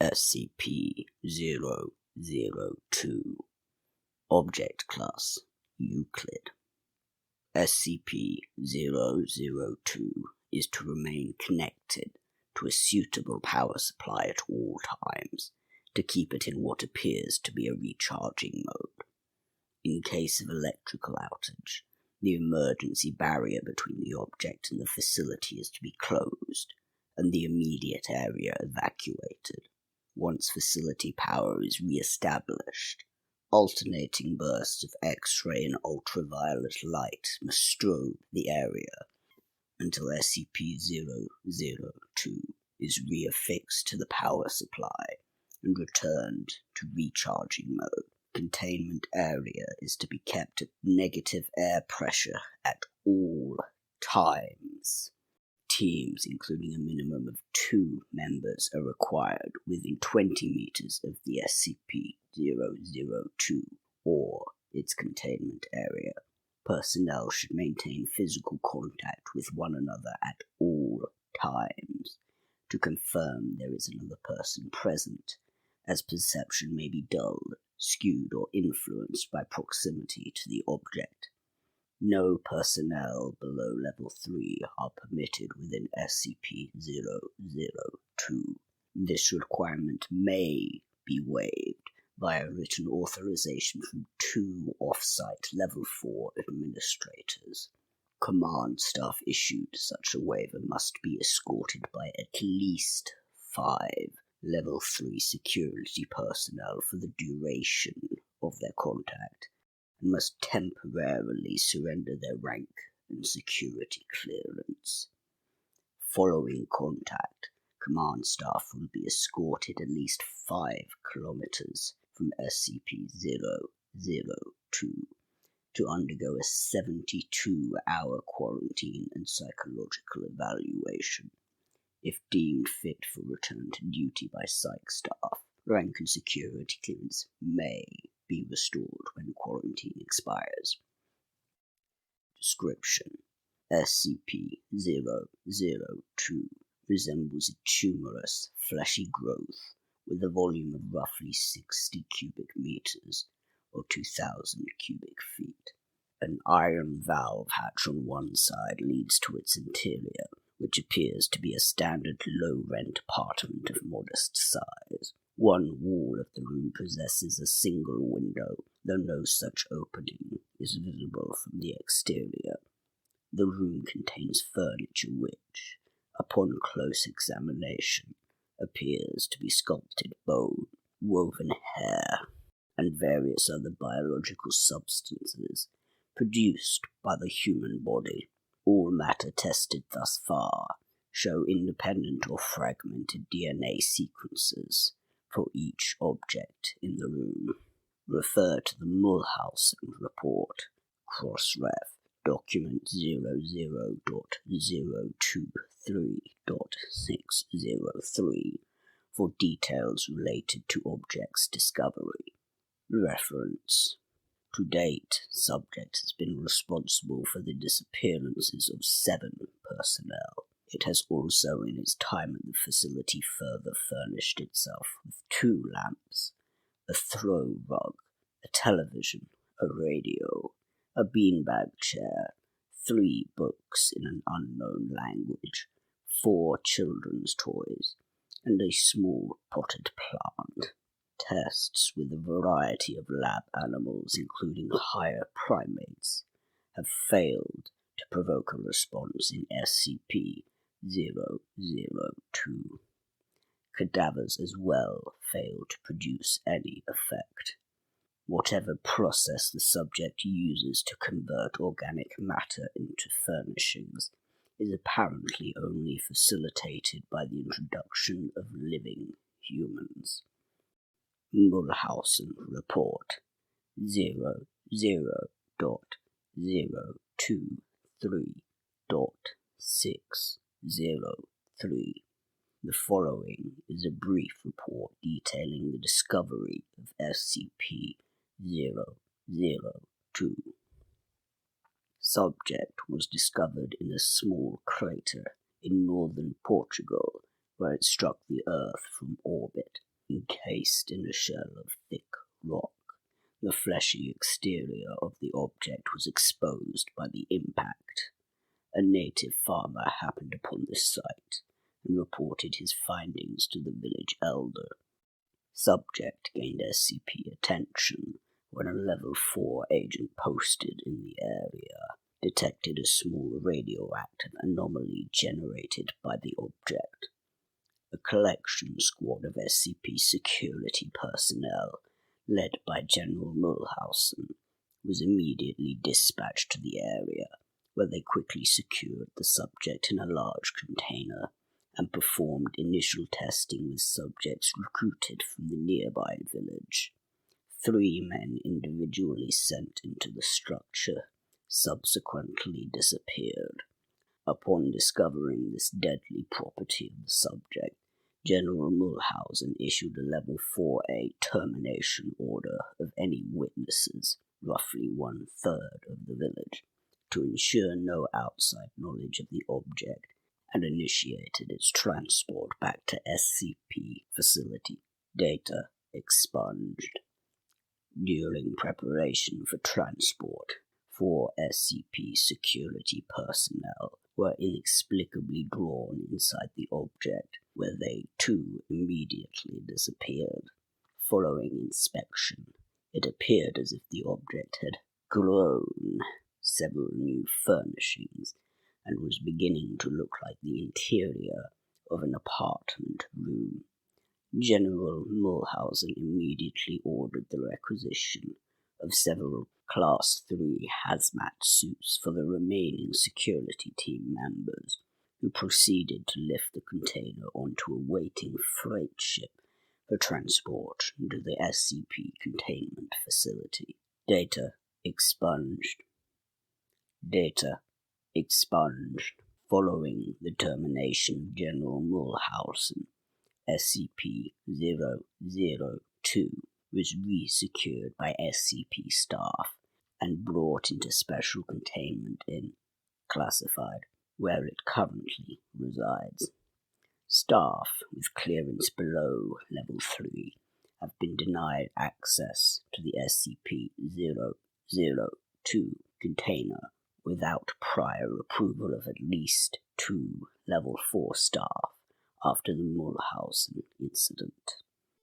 SCP-002 Object Class Euclid. SCP-002 is to remain connected to a suitable power supply at all times to keep it in what appears to be a recharging mode. In case of electrical outage, the emergency barrier between the object and the facility is to be closed, and the immediate area evacuated. Once facility power is re-established, alternating bursts of X-ray and ultraviolet light must strobe the area until SCP-002 is reaffixed to the power supply and returned to recharging mode. Containment area is to be kept at negative air pressure at all times. Teams, including a minimum of 2 members, are required within 20 meters of the SCP-002 or its containment area. Personnel should maintain physical contact with one another at all times to confirm there is another person present, as perception may be dulled, skewed, or influenced by proximity to the object. No personnel below Level 3 are permitted within SCP-002. This requirement may be waived via written authorization from 2 off-site Level 4 administrators. Command staff issued such a waiver must be escorted by at least 5 Level 3 security personnel for the duration of their contact, and must temporarily surrender their rank and security clearance. Following contact, command staff will be escorted at least 5 kilometers from SCP-002 to undergo a 72-hour quarantine and psychological evaluation. If deemed fit for return to duty by psych staff, rank and security clearance may be restored when quarantine expires. Description: SCP-002 resembles a tumorous, fleshy growth with a volume of roughly 60 cubic meters, or 2,000 cubic feet. An iron valve hatch on one side leads to its interior, which appears to be a standard low-rent apartment of modest size. One wall of the room possesses a single window, though no such opening is visible from the exterior. The room contains furniture which, upon close examination, appears to be sculpted bone, woven hair, and various other biological substances produced by the human body. All matter tested thus far show independent or fragmented DNA sequences for each object in the room. Refer to the Mulhausen report, cross-ref, document 00.023.603 for details related to objects' discovery. Reference: to date, subject has been responsible for the disappearances of 7 personnel. It has also, in its time at the facility, further furnished itself with 2 lamps, a throw rug, a television, a radio, a beanbag chair, 3 books in an unknown language, 4 children's toys, and a small potted plant. Tests with a variety of lab animals, including higher primates, have failed to provoke a response in SCP-002. Cadavers as well fail to produce any effect. Whatever process the subject uses to convert organic matter into furnishings is apparently only facilitated by the introduction of living humans. Mulhausen report 00.023.603. The following is a brief report detailing the discovery of SCP-002. Subject was discovered in a small crater in northern Portugal where it struck the Earth from orbit, encased in a shell of thick rock. The fleshy exterior of the object was exposed by the impact. A native farmer happened upon this site and reported his findings to the village elder. Subject gained SCP attention when a Level 4 agent posted in the area detected a small radioactive anomaly generated by the object. A collection squad of SCP security personnel, led by General Mulhausen, was immediately dispatched to the area, where they quickly secured the subject in a large container and performed initial testing with subjects recruited from the nearby village. 3 men individually sent into the structure subsequently disappeared. Upon discovering this deadly property of the subject, General Mulhausen issued a Level 4A termination order of any witnesses, roughly 1/3 of the village, to ensure no outside knowledge of the object, and initiated its transport back to SCP facility. Data expunged. During preparation for transport, 4 SCP security personnel were inexplicably drawn inside the object, where they too immediately disappeared. Following inspection, it appeared as if the object had grown several new furnishings and was beginning to look like the interior of an apartment room. General Mulhausen immediately ordered the requisition of several Class 3 hazmat suits for the remaining security team members, who proceeded to lift the container onto a waiting freight ship for transport to the SCP containment facility. Data expunged. Data expunged. Following the termination of General Mulhausen, SCP-002 was re-secured by SCP staff and brought into special containment in Classified, where it currently resides. Staff with clearance below Level 3 have been denied access to the SCP-002 container without prior approval of at least 2 Level 4 staff after the Mulhausen incident.